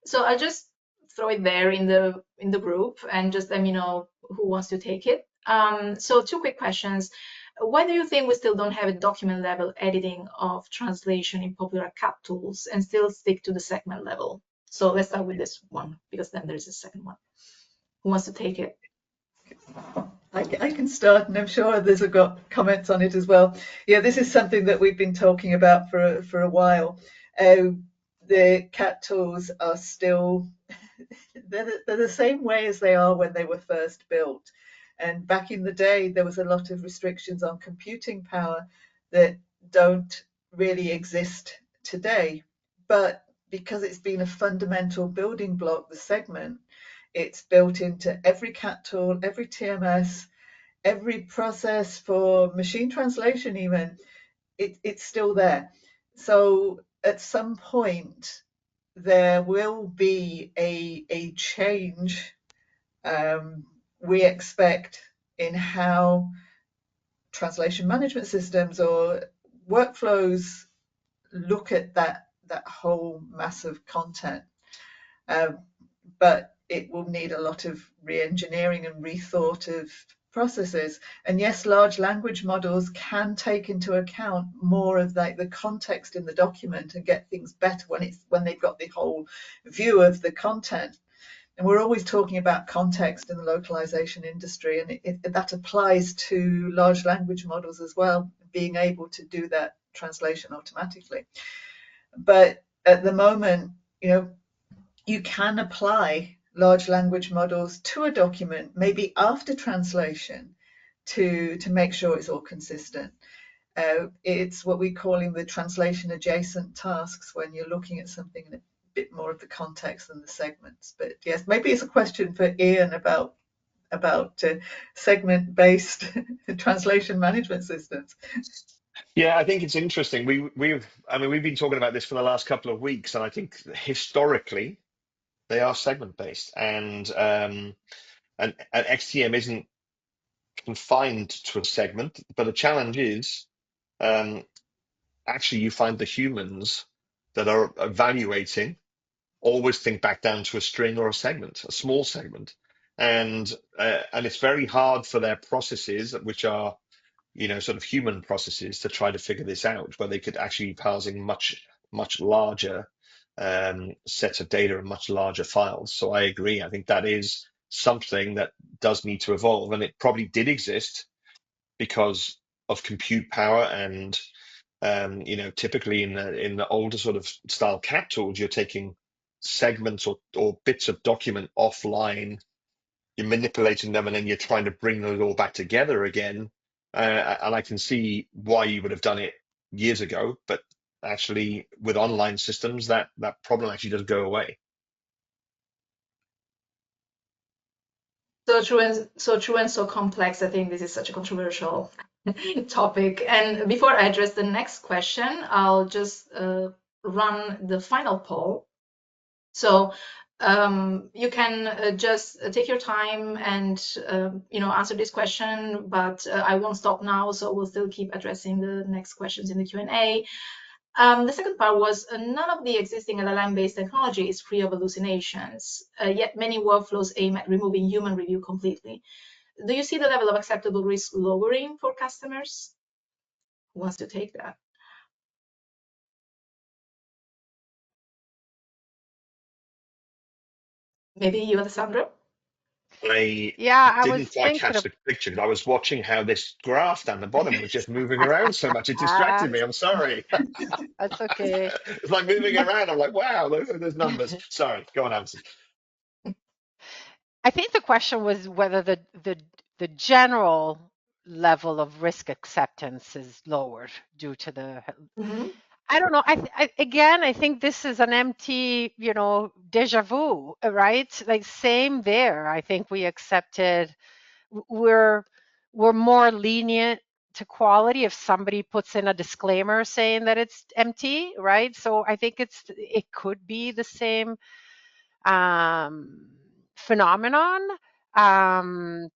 So I'll just throw it there in the group and just let me know who wants to take it. So two quick questions. Why do you think we still don't have a document level editing of translation in popular CAT tools and still stick to the segment level? So let's start with this one, because then there's a second one. Who wants to take it? I can start, and I'm sure others have got comments on it as well. Yeah, this is something that we've been talking about for a while. The CAT tools are still, they're the same way as they are when they were first built. And back in the day, there was a lot of restrictions on computing power that don't really exist today. But because it's been a fundamental building block, the segment, it's built into every CAT tool, every TMS, every process for machine translation even, it's still there. So at some point, there will be a change we expect in how translation management systems or workflows look at that whole mass of content. But it will need a lot of re-engineering and rethought of processes. And yes, large language models can take into account more of the context in the document and get things better when they've got the whole view of the content. And we're always talking about context in the localization industry, and that applies to large language models as well, being able to do that translation automatically. But at the moment, you can apply large language models to a document, maybe after translation, to make sure it's all consistent. It's what we're calling the translation adjacent tasks when you're looking at something in a bit more of the context than the segments. But yes, maybe it's a question for Ian about segment-based translation management systems. Yeah, I think it's interesting. We've been talking about this for the last couple of weeks, and I think historically they are segment based, and XTM isn't confined to a segment. But the challenge is actually you find the humans that are evaluating always think back down to a string or a segment, a small segment, and it's very hard for their processes, which are sort of human processes, to try to figure this out, where they could actually be parsing much larger sets of data and much larger files. So I agree. I think that is something that does need to evolve, and it probably did exist because of compute power and typically in the older sort of style CAT tools, you're taking segments or bits of document offline, you're manipulating them, and then you're trying to bring those all back together again. And I can see why you would have done it years ago, but actually with online systems, that problem actually does go away. So true and so complex. I think this is such a controversial topic. And before I address the next question, I'll just run the final poll. So you can just take your time and answer this question, but I won't stop now, so we'll still keep addressing the next questions in the Q&A. The second part was none of the existing LLM-based technology is free of hallucinations, yet many workflows aim at removing human review completely. Do you see the level of acceptable risk lowering for customers? Who wants to take that? Maybe you, Alessandra? I I was didn't quite thinking catch of the picture because I was watching how this graph down the bottom was just moving around so much. It distracted me. I'm sorry. that's okay. It's like moving around. I'm like, wow, those numbers. Sorry. Go on, Alison. I think the question was whether the general level of risk acceptance is lowered due to the. Mhm. I don't know. Again, I think this is an empty, déjà vu, right? Like same there. I think we accepted. We're more lenient to quality if somebody puts in a disclaimer saying that it's empty, right? So I think it could be the same phenomenon. Um,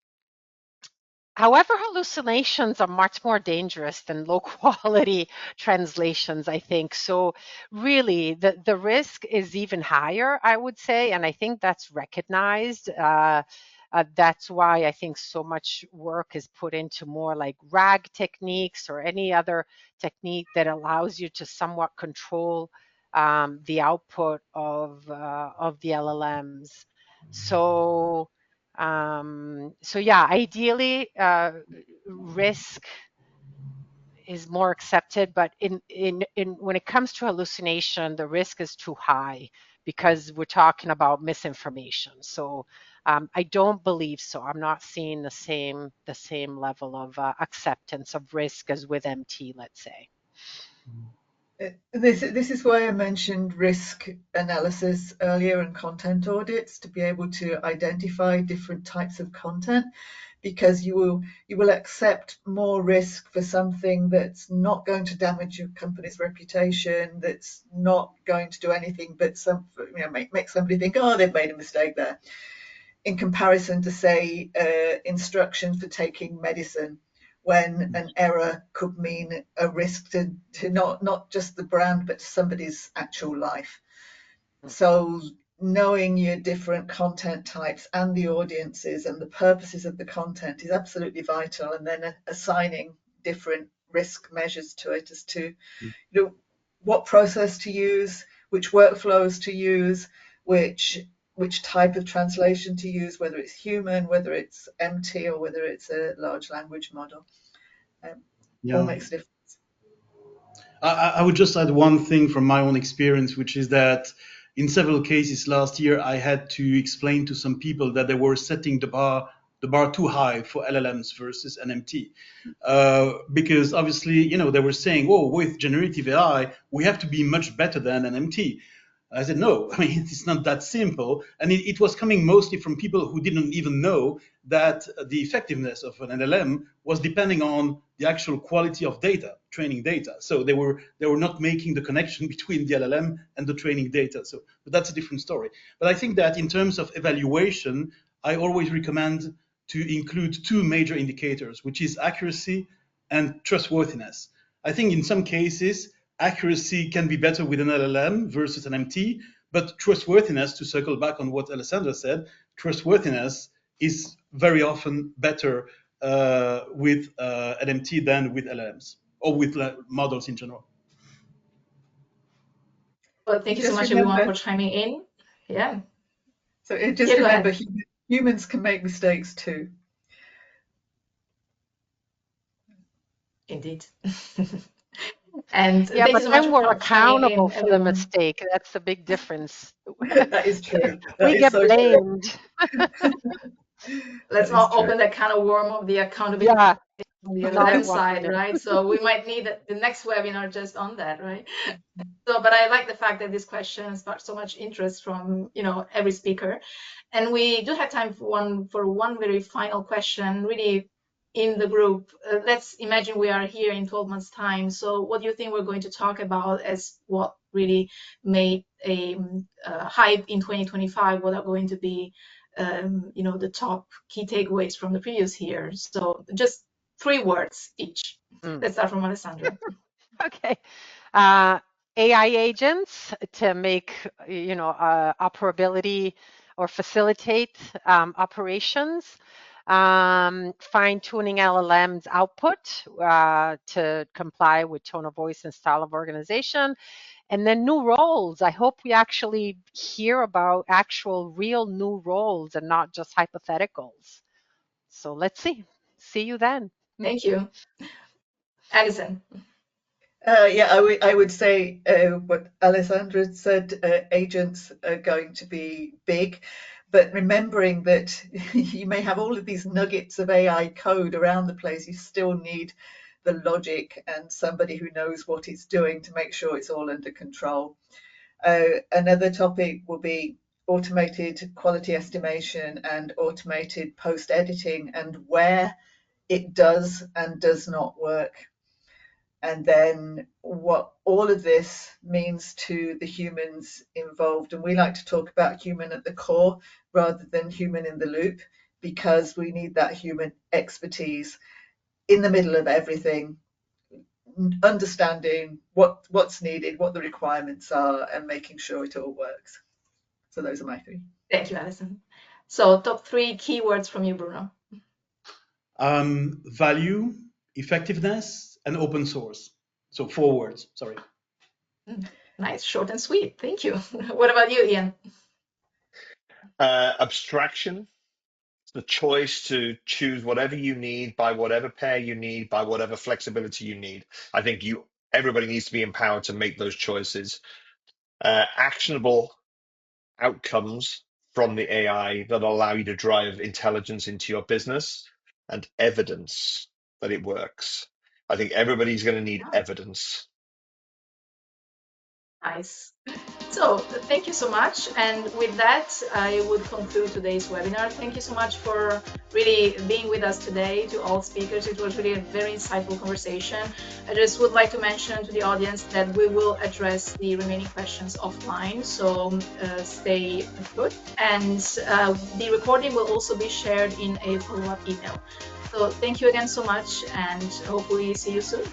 However, hallucinations are much more dangerous than low quality translations, I think. So really, the risk is even higher, I would say, and I think that's recognized. That's why I think so much work is put into more like RAG techniques or any other technique that allows you to somewhat control the output of the LLMs. So yeah, ideally, risk is more accepted, but in when it comes to hallucination, the risk is too high because we're talking about misinformation. So I don't believe so. I'm not seeing the same level of acceptance of risk as with MT, let's say. This is why I mentioned risk analysis earlier and content audits to be able to identify different types of content, because you will accept more risk for something that's not going to damage your company's reputation, that's not going to do anything but make somebody think, oh, they've made a mistake there, in comparison to, say, instructions for taking medicine, when an error could mean a risk to not just the brand, but to somebody's actual life. So knowing your different content types and the audiences and the purposes of the content is absolutely vital, and then assigning different risk measures to it as to what process to use, which workflows to use, which type of translation to use, whether it's human, whether it's MT, or whether it's a large language model. All makes a difference. I would just add one thing from my own experience, which is that in several cases last year, I had to explain to some people that they were setting the bar too high for LLMs versus NMT, because obviously, they were saying, "Oh, with generative AI, we have to be much better than NMT." I said, no, I mean, it's not that simple. And it was coming mostly from people who didn't even know that the effectiveness of an LLM was depending on the actual quality of data, training data. So they were not making the connection between the LLM and the training data. But that's a different story. But I think that in terms of evaluation, I always recommend to include two major indicators, which is accuracy and trustworthiness. I think in some cases, accuracy can be better with an LLM versus an MT, but trustworthiness, to circle back on what Alessandra said, trustworthiness is very often better with an MT than with LLMs or with models in general. Well, thank you so Just much, everyone, remember, for chiming in. Yeah. so just Yeah, go remember, ahead. humans can make mistakes too. Indeed. And Yeah, thank you but so much then we're for chiming accountable in, for the everyone. mistake. That's the big difference. That is true. That We is get so true. blamed. Let's That is not true. open that can of worm of the accountability Yeah, on the not LLM wanting side, it. right? So we might need the next webinar just on that, right? So, but I like the fact that this question sparked so much interest from every speaker, and we do have time for one very final question, really in the group. Let's imagine we are here in 12 months' time. So, what do you think we're going to talk about as what really made a hype in 2025? What are going to be the top key takeaways from the previous year? So, just 3 words each. Let's start from Alessandra. Okay. AI agents to make, operability or facilitate operations. fine-tuning LLM's output to comply with tone of voice and style of organization, and then new roles. I hope we actually hear about actual real new roles and not just hypotheticals. So let's see. See you then. Thank you. Alison. Yeah, I would say what Alessandra said, agents are going to be big, but remembering that you may have all of these nuggets of AI code around the place, you still need the logic and somebody who knows what it's doing to make sure it's all under control. Another topic will be automated quality estimation and automated post editing and where it does and does not work. And then what all of this means to the humans involved. And we like to talk about human at the core rather than human in the loop, because we need that human expertise in the middle of everything, understanding what's needed, what the requirements are, and making sure it all works. So those are my three. Thank you, Alison. So top 3 keywords from you, Bruno. Value, effectiveness, and open source. So 4 words, sorry. Nice, short and sweet. Thank you. What about you, Ian? Abstraction, the choice to choose whatever you need by whatever pair you need, by whatever flexibility you need. I think everybody needs to be empowered to make those choices. Actionable outcomes from the AI that allow you to drive intelligence into your business, and evidence that it works. I think everybody's going to need evidence. Nice. So thank you so much. And with that, I would conclude today's webinar. Thank you so much for really being with us today, to all speakers. It was really a very insightful conversation. I just would like to mention to the audience that we will address the remaining questions offline, so stay put. And the recording will also be shared in a follow-up email. So thank you again so much, and hopefully see you soon.